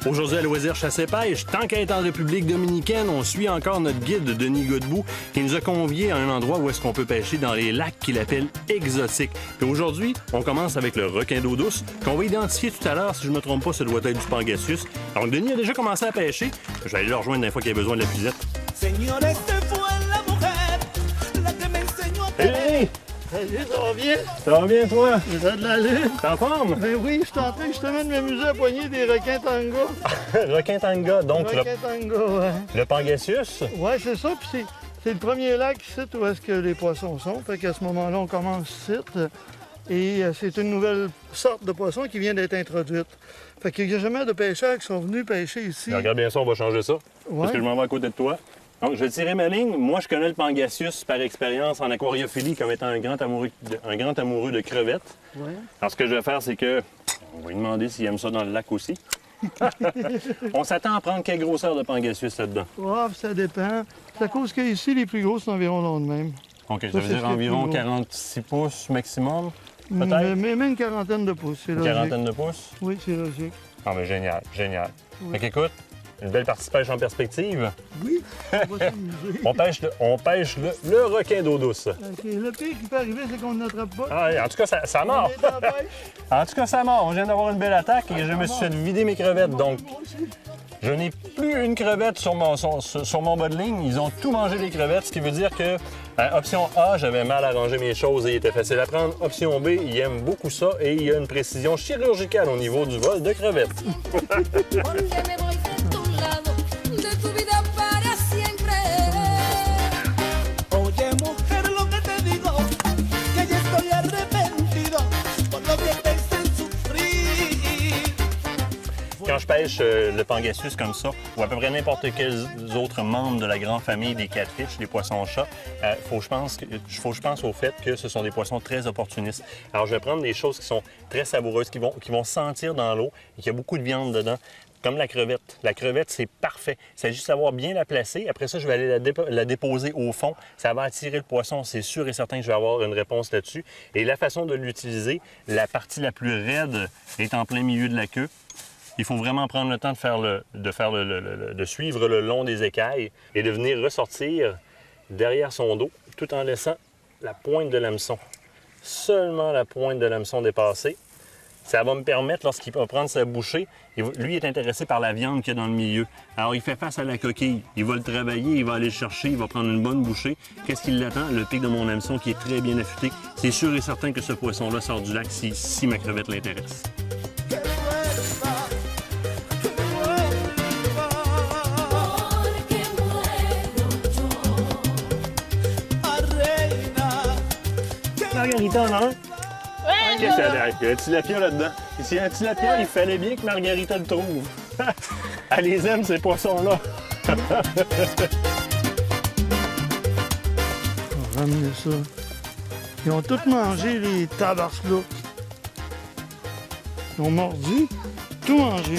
Aujourd'hui à Loisirs Chasse et Pêche, tant qu'à être en République dominicaine, on suit encore notre guide Denis Godbout qui nous a conviés à un endroit où est-ce qu'on peut pêcher dans les lacs qu'il appelle exotiques. Et aujourd'hui, on commence avec le requin d'eau douce qu'on va identifier tout à l'heure. Si je ne me trompe pas, ça doit être du Pangasius. Donc Denis a déjà commencé à pêcher. Je vais aller le rejoindre une fois qu'il a besoin de la puisette. Hey! Salut, ça va bien? Ça va bien, toi? Ça a de l'allure? T'es en forme? Ben oui, je suis en train justement de m'amuser à poigner des requins tanga. Requin tanga, donc Requins tanga, ouais. le Pangasius. Ouais, c'est ça, puis c'est le premier lac ici où est-ce que les poissons sont. Fait qu'à ce moment-là, on commence ici. Et c'est une nouvelle sorte de poisson qui vient d'être introduite. Fait qu'il y a jamais de pêcheurs qui sont venus pêcher ici. Regarde bien ça, on va changer ça. Ouais. Parce que je m'en vais à côté de toi. Donc, je vais tirer ma ligne. Moi, je connais le Pangasius par expérience en aquariophilie comme étant un grand amoureux de crevettes. Ouais. Alors, ce que je vais faire, c'est que... On va lui demander s'il aime ça dans le lac aussi. On s'attend à prendre quelle grosseur de Pangasius là-dedans? Ouais, ça dépend. C'est à cause qu'ici, les plus gros, c'est environ long de même. OK, ça Ça, veut c'est dire ce qui est environ plus gros. 46 pouces maximum, peut-être? Mais même une quarantaine de pouces, c'est Une logique. quarantaine de pouces? Oui, c'est logique. Ah, mais génial, génial. Oui. Fait qu'écoute, une belle partie pêche en perspective. Oui, on va s'amuser. On pêche le requin d'eau douce. OK, le pire qui peut arriver, c'est qu'on ne l'attrape pas. Ah, en tout cas, ça On mord. est en pêche. En tout cas, ça mord. On vient d'avoir une belle attaque et je me suis fait vider mes crevettes. Donc, Moi aussi. je n'ai plus une crevette sur mon bas de ligne. Ils ont tout mangé les crevettes, ce qui veut dire que, option A, j'avais mal arrangé mes choses et il était facile à prendre. Option B, il aime beaucoup ça et il y a une précision chirurgicale au niveau du vol de crevettes. Porque me voy de tu lado, de tu vida para siempre. Oye, mujer, lo que te digo, que ya estoy arrepentido por lo que te hice sufrir. Quand je pêche le Pangasius comme ça, ou à peu près n'importe quels autres membres de la grande famille des catfish, des poissons-chats, faut que je pense au fait que ce sont des poissons très opportunistes. Alors, je vais prendre des choses qui sont très savoureuses, qui vont sentir dans l'eau et qu'il y a beaucoup de viande dedans. Comme la crevette. La crevette, c'est parfait. Il s'agit de savoir bien la placer. Après ça, je vais aller la déposer au fond. Ça va attirer le poisson. C'est sûr et certain que je vais avoir une réponse là-dessus. Et la façon de l'utiliser, la partie la plus raide est en plein milieu de la queue. Il faut vraiment prendre le temps de suivre le long des écailles et de venir ressortir derrière son dos tout en laissant la pointe de l'hameçon. Seulement la pointe de l'hameçon dépassée. Ça va me permettre, lorsqu'il va prendre sa bouchée, lui est intéressé par la viande qu'il y a dans le milieu. Alors, il fait face à la coquille. Il va le travailler, il va aller le chercher, il va prendre une bonne bouchée. Qu'est-ce qui l'attend? Le pic de mon hameçon qui est très bien affûté. C'est sûr et certain que ce poisson-là sort du lac si ma crevette l'intéresse. Porque muero yo. Margarita en a un? Ouais, Qu'est-ce qu'il y a? Il y a un tilapia là-dedans. Et s'il y a un tilapia, il fallait bien que Margarita le trouve. Elle les aime, ces poissons-là. On va ramener ça. Ils ont tous mangé les tabarces-là. Ils ont mordu, tout mangé.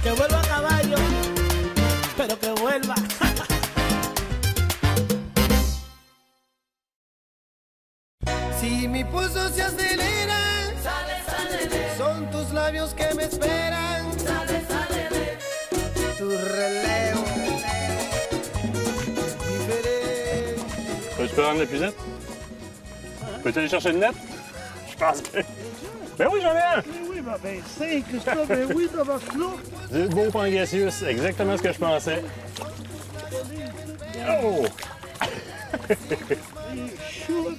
Que vuelva caballo, pero que vuelva. Si mi pulso se acelera, son tus labios que me esperan. Tu relevo diferente. Tu peux rendre la puisette? Peux-tu aller chercher le net? Je pense que... Ben oui, j'en ai un! Oui, ben c'est Christophe, ben oui, tabarces-là. Du beau Pangasius, exactement ce que je pensais. Oh! Chou.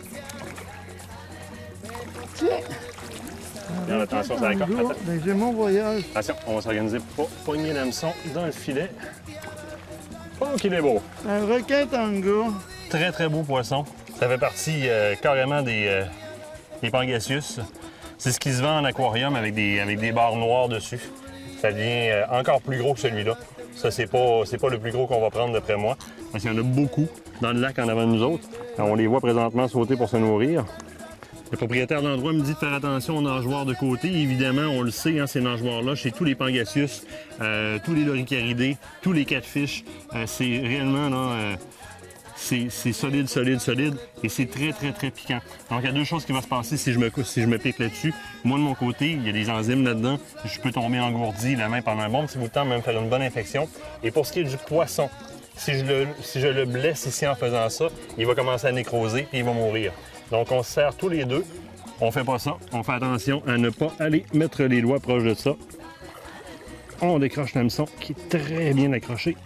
Tiens. Regarde, attention, ça accorde. Attends. Ben, j'ai mon voyage. Attention, on va s'organiser pour pas pogner l'hameçon dans le filet. Oh, qu'il est beau! Un requin tango. Très, très beau poisson. Ça fait partie carrément des Pangasius. C'est ce qui se vend en aquarium avec des barres noires dessus. Ça devient encore plus gros que celui-là. Ça, c'est pas le plus gros qu'on va prendre, d'après moi. Parce qu'il y en a beaucoup dans le lac en avant de nous autres. On les voit présentement sauter pour se nourrir. Le propriétaire de l'endroit me dit de faire attention aux nageoires de côté. Évidemment, on le sait, hein, ces nageoires-là, chez tous les Pangasius, tous les loricaridés, tous les catfish, c'est réellement là, c'est solide, solide, solide et c'est très, très, très piquant. Donc, il y a deux choses qui vont se passer si je me pique là-dessus. Moi, de mon côté, il y a des enzymes là-dedans. Je peux tomber engourdi la main pendant un bon petit bout de temps, même faire une bonne infection. Et pour ce qui est du poisson, si je le blesse ici en faisant ça, il va commencer à nécroser et il va mourir. Donc, on se sert tous les deux. On fait pas ça. On fait attention à ne pas aller mettre les doigts proches de ça. On décroche l'hameçon qui est très bien accroché.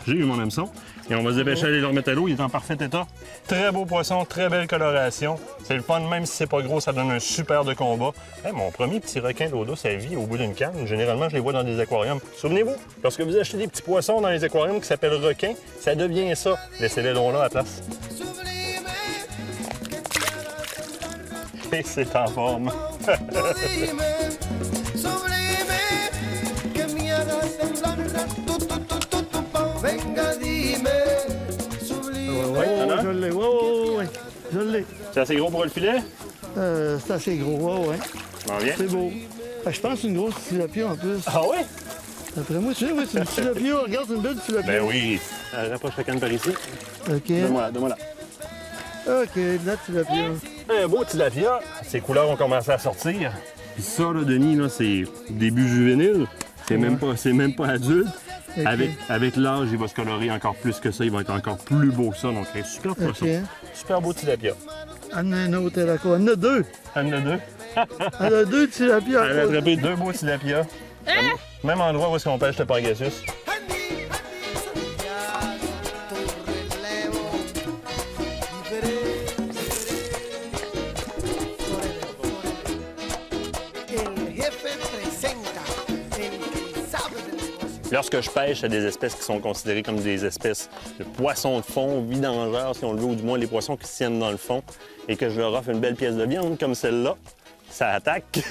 J'ai eu mon hameçon. Et on va se dépêcher d'aller le remettre à l'eau. Il est en parfait état. Très beau poisson, très belle coloration. C'est le fun, même si c'est pas gros, ça donne un super de combat. Hey, mon premier petit requin d'eau douce, ça vit au bout d'une canne. Généralement, je les vois dans des aquariums. Souvenez-vous, lorsque vous achetez des petits poissons dans les aquariums qui s'appellent requins, ça devient ça. Laissez-les longs là à la place. Et c'est en forme. Je l'ai, ouais. Je l'ai. C'est assez gros pour le filet? C'est assez gros, ouais. M'en vient. C'est beau. Je pense que c'est une grosse tilapia en plus. Ah oui? Après moi, tu sais, oui, c'est une tilapia. Regarde, c'est une belle tilapia. Ben oui. Rapproche la canne par ici. OK. Donne-moi là. OK, de la tilapia. Un beau tilapia. Ses couleurs ont commencé à sortir. Puis ça, là, Denis, là, c'est début juvénile. C'est même pas adulte. Okay. Avec l'âge, il va se colorer encore plus que ça. Il va être encore plus beau que ça. Donc, c'est super poisson. Okay. Super beau tilapia. Elle en a un autre, elle a quoi? Elle en a deux. Elle en a deux. Elle a deux tilapias. Elle a attrapé deux beaux tilapias. Même endroit où est-ce qu'on pêche le Pangasius. Lorsque je pêche à des espèces qui sont considérées comme des espèces de poissons de fond, vidangeurs, si on le veut, ou du moins les poissons qui se tiennent dans le fond, et que je leur offre une belle pièce de viande comme celle-là, ça attaque.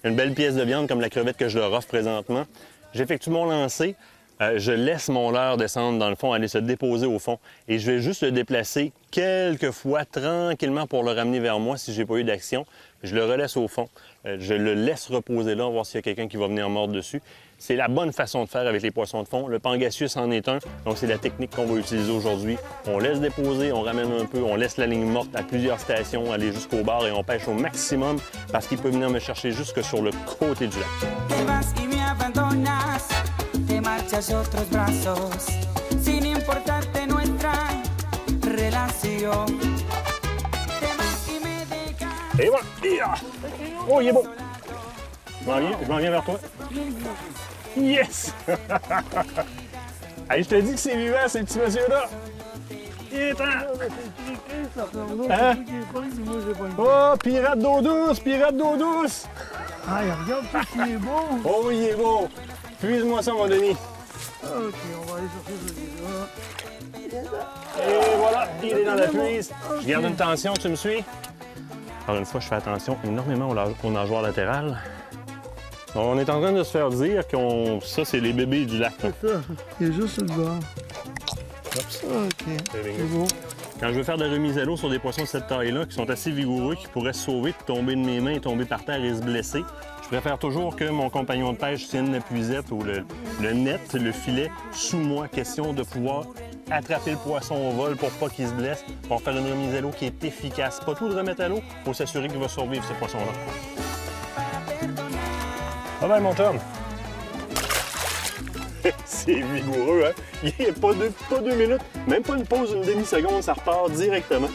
Une belle pièce de viande comme la crevette que je leur offre présentement. J'effectue mon lancer, je laisse mon leurre descendre dans le fond, aller se déposer au fond, et je vais juste le déplacer quelques fois tranquillement pour le ramener vers moi si j'ai pas eu d'action. Je le relaisse au fond, je le laisse reposer là, voir s'il y a quelqu'un qui va venir mordre dessus. C'est la bonne façon de faire avec les poissons de fond. Le Pangasius en est un, donc c'est la technique qu'on va utiliser aujourd'hui. On laisse déposer, on ramène un peu, on laisse la ligne morte à plusieurs stations, aller jusqu'au bar et on pêche au maximum parce qu'il peut venir me chercher jusque sur le côté du lac. Et voilà! Oh, il est beau! Je m'en viens vers toi. Yes! Hey, je te dis que c'est vivant, ces petits messieurs-là! Il est temps! Hein? Oh, pirate d'eau douce! Pirate d'eau douce! Ah, regarde tout, il est beau! Oh, il est beau! Puise-moi ça, mon Denis! OK, on va aller chercher celui-là. Et voilà, il est dans la puise. Je garde une tension, tu me suis? Encore une fois, je fais attention énormément aux nageoires latérales. On est en train de se faire dire que ça, c'est les bébés du lac. C'est ça. Il est juste sur le bord. OK. C'est beau. Quand je veux faire de la remise à l'eau sur des poissons de cette taille-là, qui sont assez vigoureux, qui pourraient se sauver, tomber de mes mains, tomber par terre et se blesser, je préfère toujours que mon compagnon de pêche tienne la puisette ou le net, le filet, sous moi. Question de pouvoir attraper le poisson au vol pour pas qu'il se blesse, pour faire une remise à l'eau qui est efficace. Pas tout de remettre à l'eau, il faut s'assurer qu'il va survivre, ce poisson-là. Ah ben, mon chum! C'est vigoureux, hein? Il n'y a pas deux minutes, même pas une pause, une demi-seconde, ça repart directement.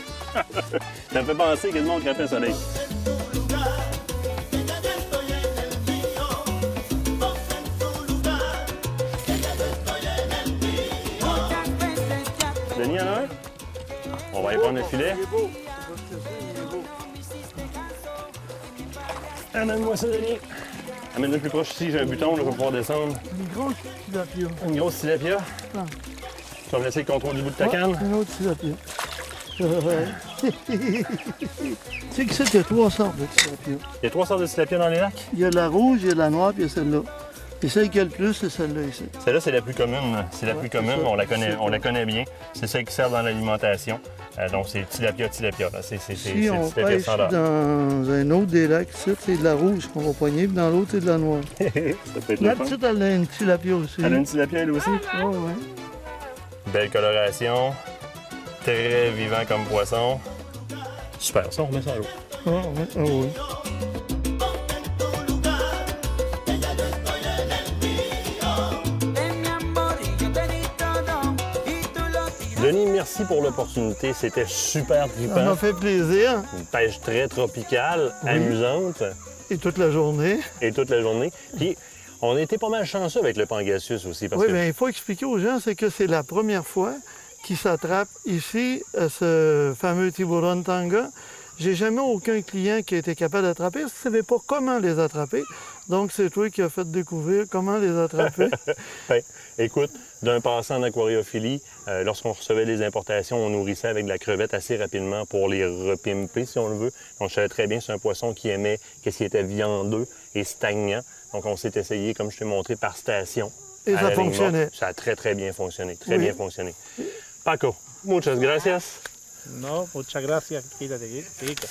Ça me fait penser quasiment au crapin soleil. Denis, il y en a un? On va aller prendre le filet. Amène-moi ça, Denis. Amène-le plus proche ici, j'ai un buton, là, je vais pouvoir descendre. Une grosse tilapia. Une grosse tilapia. Ah. Tu vas me laisser le contrôle du bout de ta canne? Une autre tilapia. Tu sais que c'est, il y a 3 sortes de tilapia. Il y a 3 sortes de tilapia dans les lacs? Il y a la rouge, il y a la noire, puis il y a celle-là. Et celle qui a le plus, c'est celle-là ici. Celle-là, c'est la plus commune. C'est la plus commune, on la connaît bien. C'est celle qui sert dans l'alimentation. Donc, c'est tilapia. Là. C'est si on tilapia pêche standard. dans un autre des lacs, c'est de la rouge qu'on va poigner, puis dans l'autre, c'est de la noire. Ça peut être La le fun. petite, elle a une tilapia aussi. Elle a une tilapia, elle aussi? Oh, ouais. Belle coloration. Très vivant comme poisson. Super, ça, on remet ça à l'eau. Ah, oui, ah oui. Denis, merci pour l'opportunité. C'était super Ça trippant. m'a fait plaisir. Une pêche très tropicale, amusante, Et toute la journée. et toute la journée. Puis, on a été pas mal chanceux avec le Pangasius aussi. Parce Oui, que bien, il faut expliquer aux gens, c'est que c'est la première fois qu'ils s'attrapent ici, ce fameux tiburon tanga. J'ai jamais aucun client qui a été capable d'attraper. Je ne savais pas comment les attraper. Donc, c'est toi qui as fait découvrir comment les attraper. Ben, écoute, d'un passant en aquariophilie, lorsqu'on recevait les importations, on nourrissait avec de la crevette assez rapidement pour les repimper, si on le veut. Donc, je savais très bien que c'est un poisson qui aimait ce qui était viandeux et stagnant. Donc, on s'est essayé, comme je t'ai montré, par station. Et à ça la ligne fonctionnait. morte. Ça a très, très bien fonctionné. Très Oui. bien fonctionné. Paco, muchas gracias. No, muchas gracias, quítate, Kiko.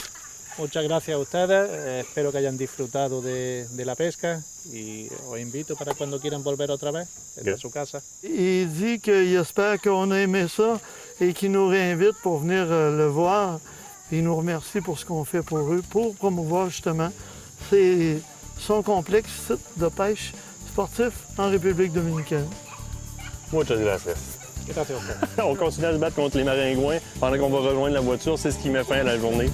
Muchas gracias a ustedes, espero que hayan disfrutado de la pesca y os invito para cuando quieran volver otra vez, esta es su casa. Il dit qu'il espère qu'on a aimé ça et qu'il nous réinvite pour venir le voir. Il nous remercie pour ce qu'on fait pour eux, pour promouvoir justement son complexe site de pêche sportif en République dominicaine. Muchas gracias. Gracias a ustedes. On continue à se battre contre les maringouins pendant qu'on va rejoindre la voiture. C'est ce qui met fin à la journée.